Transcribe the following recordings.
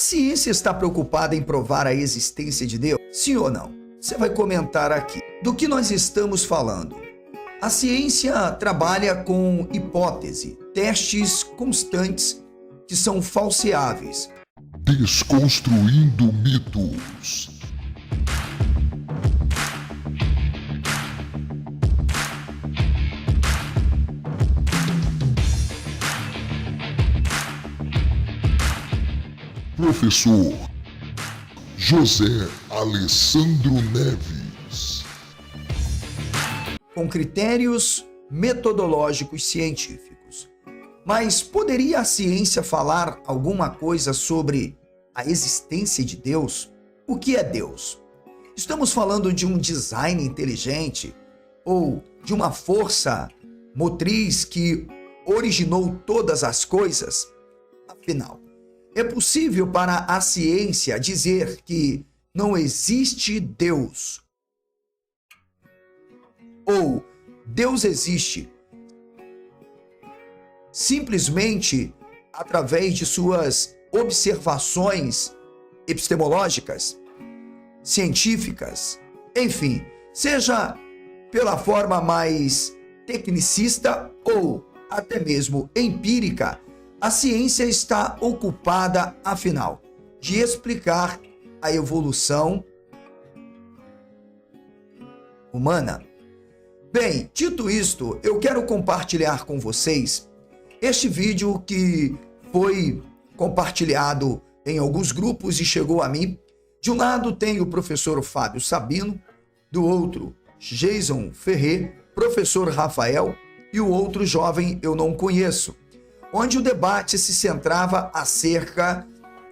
ciência está preocupada em provar a existência de Deus? Sim ou não? Você vai comentar aqui. Do que nós estamos falando? A ciência trabalha com hipótese, testes constantes que são falseáveis. Desconstruindo mitos. Professor José Alessandro Neves. Com critérios metodológicos científicos. Mas poderia a ciência falar alguma coisa sobre a existência de Deus? O que é Deus? Estamos falando de um design inteligente ou de uma força motriz que originou todas as coisas? Afinal, é possível para a ciência dizer que não existe Deus? Ou Deus existe simplesmente através de suas observações epistemológicas, científicas, enfim, seja pela forma mais tecnicista ou até mesmo empírica, a ciência está ocupada, afinal, de explicar a evolução humana. Bem, dito isto, eu quero compartilhar com vocês este vídeo que foi compartilhado em alguns grupos e chegou a mim. De um lado tem o professor Fábio Sabino, do outro, Jason Ferrer, professor Rafael e o outro jovem eu não conheço, onde o debate se centrava acerca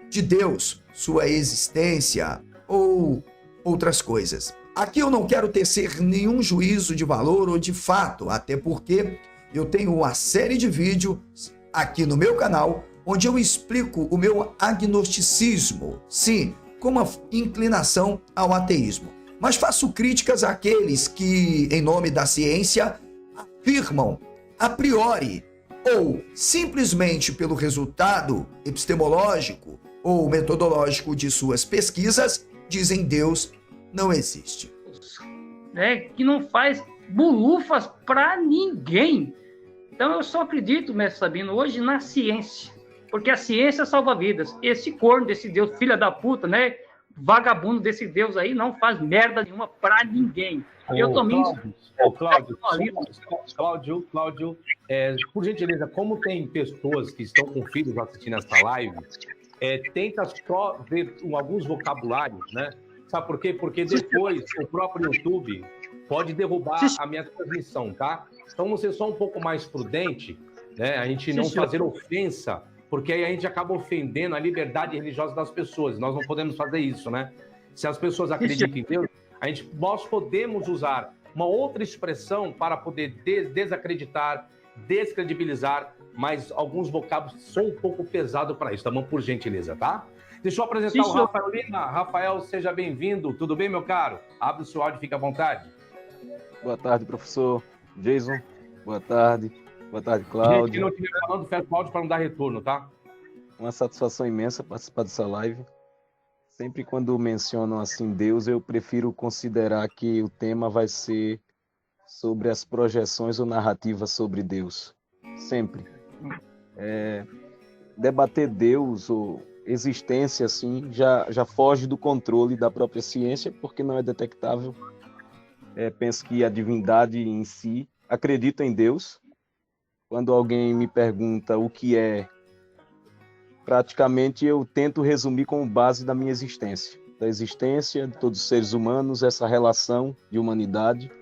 de Deus, sua existência ou outras coisas. Aqui eu não quero tecer nenhum juízo de valor ou de fato, até porque eu tenho uma série de vídeos aqui no meu canal onde eu explico o meu agnosticismo, sim, com uma inclinação ao ateísmo. Mas faço críticas àqueles que, em nome da ciência, afirmam a priori ou simplesmente pelo resultado epistemológico ou metodológico de suas pesquisas, dizem Deus não existe. Que não faz bulufas para ninguém. Então eu só acredito, mestre Sabino, hoje na ciência, porque a ciência salva vidas. Esse corno desse Deus, filha da puta, né? Vagabundo desse Deus aí, não faz merda nenhuma para ninguém. Cláudio, por gentileza, como tem pessoas que estão com filhos assistindo essa live, tenta só ver alguns vocabulários, né? Sabe por quê? Porque depois o próprio YouTube pode derrubar a minha transmissão, tá? Então, vamos ser só um pouco mais prudente, né? A gente não fazer ofensa, porque aí a gente acaba ofendendo a liberdade religiosa das pessoas. Nós não podemos fazer isso, né? Se as pessoas acreditam em Deus, nós podemos usar uma outra expressão para poder desacreditar, descredibilizar, mas alguns vocábulos são um pouco pesados para isso, tá bom? Por gentileza, tá? Deixa eu apresentar o Rafael Lima. Rafael, seja bem-vindo. Tudo bem, meu caro? Abre o seu áudio e fica à vontade. Boa tarde, professor Jason. Boa tarde. Boa tarde, Cláudio. Gente que não estiver falando, fecha o áudio para não dar retorno, tá? Uma satisfação imensa participar dessa live. Sempre quando mencionam assim Deus, eu prefiro considerar que o tema vai ser sobre as projeções ou narrativas sobre Deus. Sempre. Debater Deus ou existência assim já foge do controle da própria ciência, porque não é detectável. Penso que a divindade em si acredita em Deus. Quando alguém me pergunta o que é, praticamente eu tento resumir como base da minha existência, da existência de todos os seres humanos, essa relação de humanidade.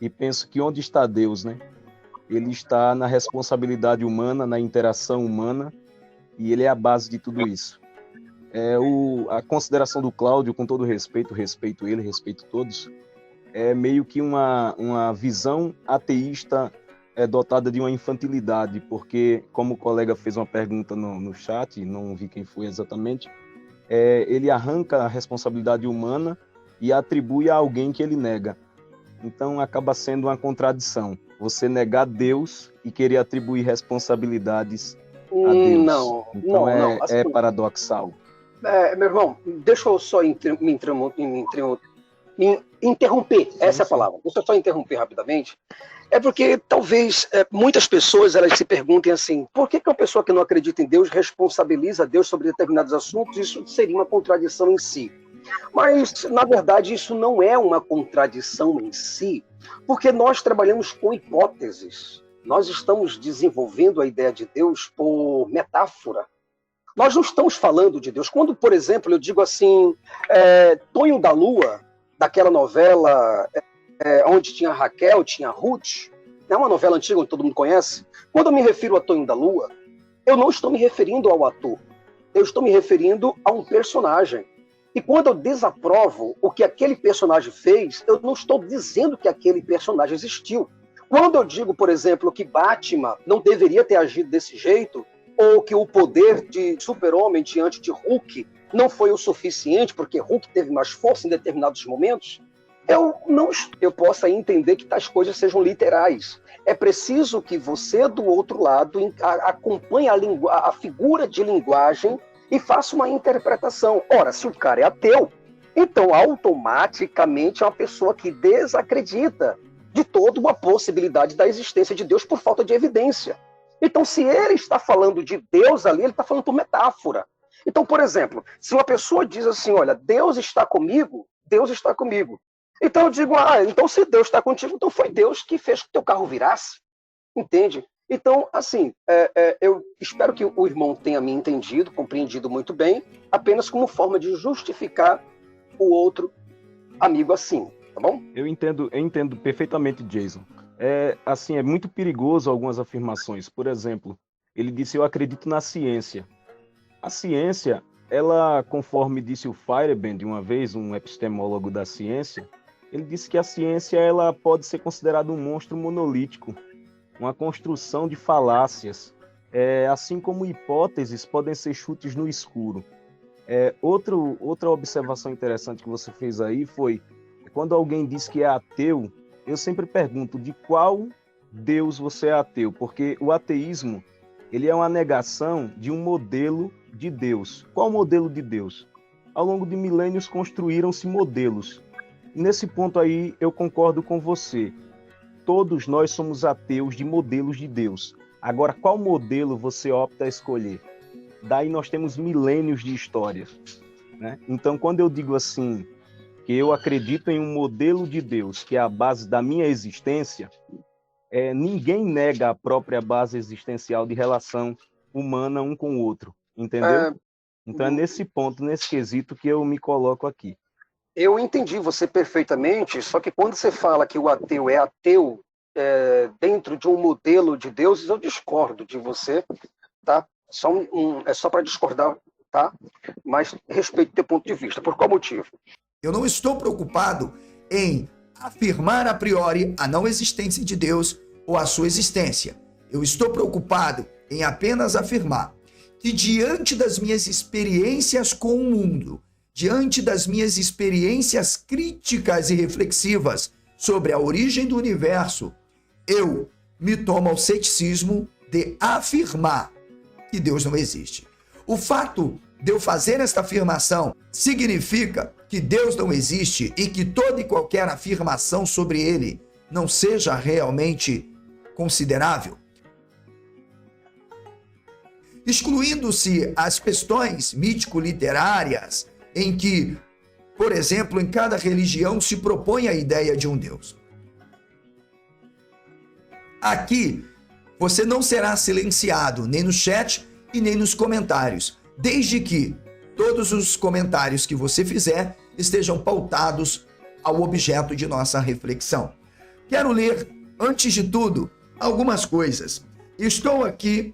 E penso que onde está Deus, né? Ele está na responsabilidade humana, na interação humana, e ele é a base de tudo isso. A consideração do Cláudio, com todo respeito ele, respeito todos, é meio que uma visão ateísta dotada de uma infantilidade, porque, como o colega fez uma pergunta no chat, não vi quem foi exatamente, ele arranca a responsabilidade humana e atribui a alguém que ele nega. Então, acaba sendo uma contradição. Você negar Deus e querer atribuir responsabilidades a Deus. Então, é paradoxal. Meu irmão, deixa eu só me interromper, essa é a palavra. Deixa eu só interromper rapidamente. É porque talvez muitas pessoas elas se perguntem assim, por que uma pessoa que não acredita em Deus responsabiliza Deus sobre determinados assuntos? Isso seria uma contradição em si. Mas, na verdade, isso não é uma contradição em si, porque nós trabalhamos com hipóteses. Nós estamos desenvolvendo a ideia de Deus por metáfora. Nós não estamos falando de Deus. Quando, por exemplo, eu digo assim, Tonho da Lua, daquela novela onde tinha Raquel, tinha Ruth, é uma novela antiga onde todo mundo conhece. Quando eu me refiro a Tonho da Lua, eu não estou me referindo ao ator. Eu estou me referindo a um personagem. E quando eu desaprovo o que aquele personagem fez, eu não estou dizendo que aquele personagem existiu. Quando eu digo, por exemplo, que Batman não deveria ter agido desse jeito, ou que o poder de Super-Homem diante de Hulk não foi o suficiente, porque Hulk teve mais força em determinados momentos, eu possa entender que tais coisas sejam literais. É preciso que você, do outro lado, acompanhe a figura de linguagem e faça uma interpretação. Ora, se o cara é ateu, então automaticamente é uma pessoa que desacredita de toda uma possibilidade da existência de Deus por falta de evidência. Então, se ele está falando de Deus ali, ele está falando por metáfora. Então, por exemplo, se uma pessoa diz assim, olha, Deus está comigo, Deus está comigo. Então eu digo, então se Deus está contigo, então foi Deus que fez que o teu carro virasse. Entende? Então, assim, eu espero que o irmão tenha me entendido, compreendido muito bem, apenas como forma de justificar o outro amigo assim, tá bom? Eu entendo perfeitamente, Jason. É muito perigoso algumas afirmações. Por exemplo, ele disse, eu acredito na ciência. A ciência, ela, conforme disse o Feyerabend uma vez, um epistemólogo da ciência, ele disse que a ciência ela pode ser considerada um monstro monolítico, uma construção de falácias, assim como hipóteses podem ser chutes no escuro. Outra observação interessante que você fez aí foi, quando alguém diz que é ateu, eu sempre pergunto de qual Deus você é ateu, porque o ateísmo ele é uma negação de um modelo de Deus. Qual modelo de Deus? Ao longo de milênios construíram-se modelos. Nesse ponto aí eu concordo com você. Todos nós somos ateus de modelos de Deus. Agora, qual modelo você opta a escolher? Daí nós temos milênios de história, né? Então, quando eu digo assim, que eu acredito em um modelo de Deus, que é a base da minha existência, ninguém nega a própria base existencial de relação humana um com o outro, entendeu? Então é nesse ponto, nesse quesito que eu me coloco aqui. Eu entendi você perfeitamente, só que quando você fala que o ateu é ateu dentro de um modelo de Deus, eu discordo de você, tá? É só para discordar, tá? Mas respeito o teu ponto de vista. Por qual motivo? Eu não estou preocupado em afirmar a priori a não existência de Deus ou a sua existência. Eu estou preocupado em apenas afirmar que diante das minhas experiências com o mundo, diante das minhas experiências críticas e reflexivas sobre a origem do universo, eu me tomo ao ceticismo de afirmar que Deus não existe. O fato de eu fazer esta afirmação significa que Deus não existe e que toda e qualquer afirmação sobre ele não seja realmente considerável. Excluindo-se as questões mítico-literárias em que, por exemplo, em cada religião se propõe a ideia de um Deus. Aqui, você não será silenciado nem no chat e nem nos comentários, desde que todos os comentários que você fizer estejam pautados ao objeto de nossa reflexão. Quero ler, antes de tudo, algumas coisas. Estou aqui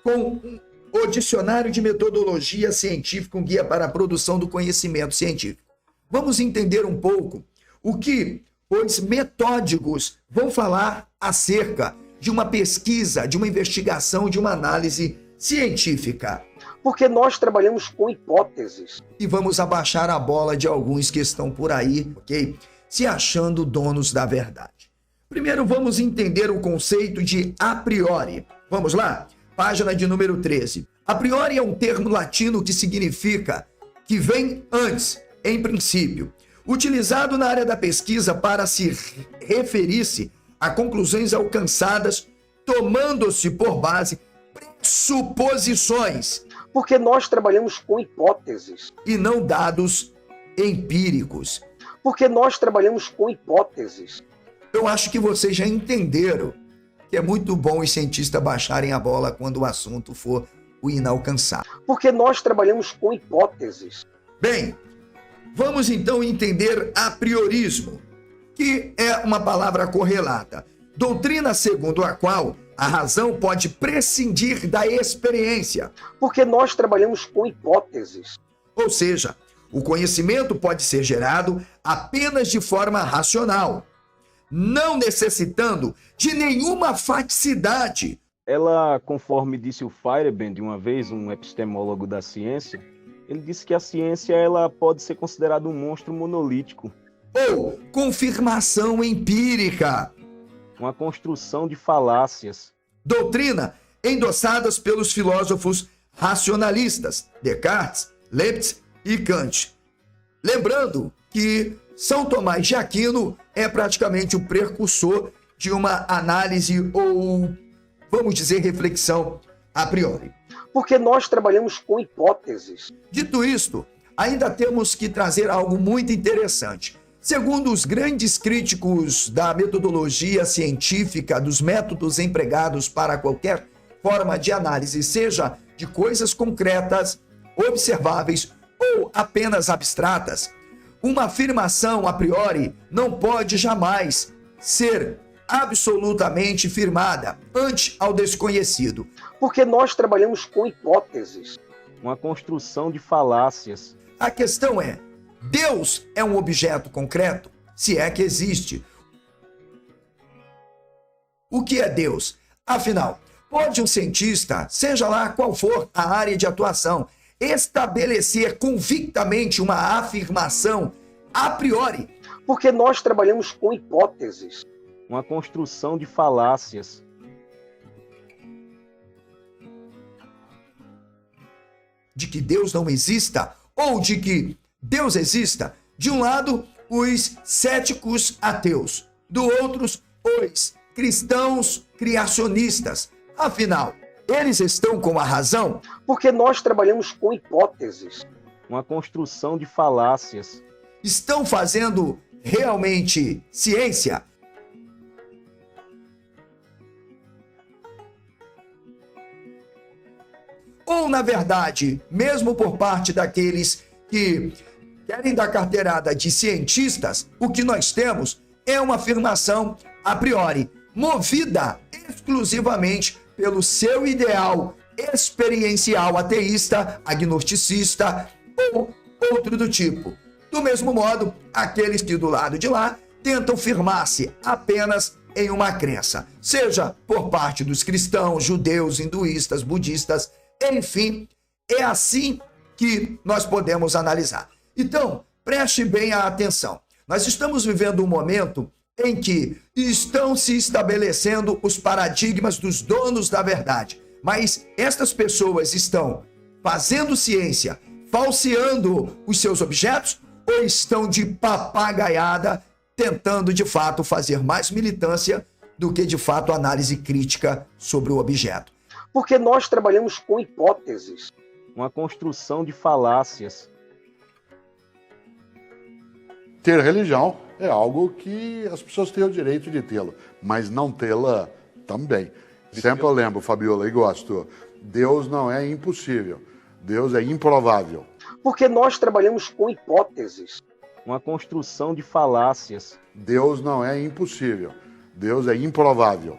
com o Dicionário de Metodologia Científica, um guia para a produção do conhecimento científico. Vamos entender um pouco o que os metódicos vão falar acerca de uma pesquisa, de uma investigação, de uma análise científica. Porque nós trabalhamos com hipóteses. E vamos abaixar a bola de alguns que estão por aí, ok? Se achando donos da verdade. Primeiro vamos entender o conceito de a priori. Vamos lá? Página de número 13. A priori é um termo latino que significa que vem antes, em princípio, utilizado na área da pesquisa para se referir-se a conclusões alcançadas, tomando-se por base suposições Porque nós trabalhamos com hipóteses. e não dados empíricos. Porque nós trabalhamos com hipóteses. Eu acho que vocês já entenderam que é muito bom os cientistas baixarem a bola quando o assunto for o inalcançável. Porque nós trabalhamos com hipóteses. Bem, vamos então entender a priorismo, que é uma palavra correlata. Doutrina segundo a qual a razão pode prescindir da experiência. Porque nós trabalhamos com hipóteses. Ou seja, o conhecimento pode ser gerado apenas de forma racional, não necessitando de nenhuma faticidade. Ela, conforme disse o Feyerabend uma vez, um epistemólogo da ciência, ele disse que a ciência ela pode ser considerada um monstro monolítico, Ou confirmação empírica. uma construção de falácias. Doutrina endossadas pelos filósofos racionalistas, Descartes, Leibniz e Kant. Lembrando que São Tomás de Aquino é praticamente o precursor de uma análise ou, vamos dizer, reflexão a priori. Porque nós trabalhamos com hipóteses. Dito isto, ainda temos que trazer algo muito interessante. Segundo os grandes críticos da metodologia científica, dos métodos empregados para qualquer forma de análise, seja de coisas concretas, observáveis ou apenas abstratas, uma afirmação a priori não pode jamais ser absolutamente firmada ante ao desconhecido. Porque nós trabalhamos com hipóteses. Uma construção de falácias. A questão é, Deus é um objeto concreto? Se é que existe. O que é Deus? Afinal, pode um cientista, seja lá qual for a área de atuação, estabelecer convictamente uma afirmação a priori? Porque nós trabalhamos com hipóteses. Uma construção de falácias. De que Deus não exista ou de que Deus exista? De um lado, os céticos ateus, do outro, os cristãos criacionistas. Afinal, eles estão com a razão? Porque nós trabalhamos com hipóteses. Uma construção de falácias. Estão fazendo realmente ciência? Ou, na verdade, mesmo por parte daqueles que querem dar carteirada de cientistas, o que nós temos é uma afirmação a priori, movida exclusivamente pelo seu ideal experiencial ateísta, agnosticista ou outro do tipo. Do mesmo modo, aqueles que do lado de lá tentam firmar-se apenas em uma crença, seja por parte dos cristãos, judeus, hinduístas, budistas, enfim, é assim que nós podemos analisar. Então, preste bem a atenção. Nós estamos vivendo um momento em que estão se estabelecendo os paradigmas dos donos da verdade. Mas estas pessoas estão fazendo ciência, falseando os seus objetos, ou estão de papagaiada, tentando de fato fazer mais militância do que de fato análise crítica sobre o objeto? Porque nós trabalhamos com hipóteses. Uma construção de falácias. Ter religião é algo que as pessoas têm o direito de tê-lo, mas não tê-la também. Sempre eu lembro, Fabiola, e gosto, Deus não é impossível, Deus é improvável. Porque nós trabalhamos com hipóteses. Uma construção de falácias. Deus não é impossível, Deus é improvável.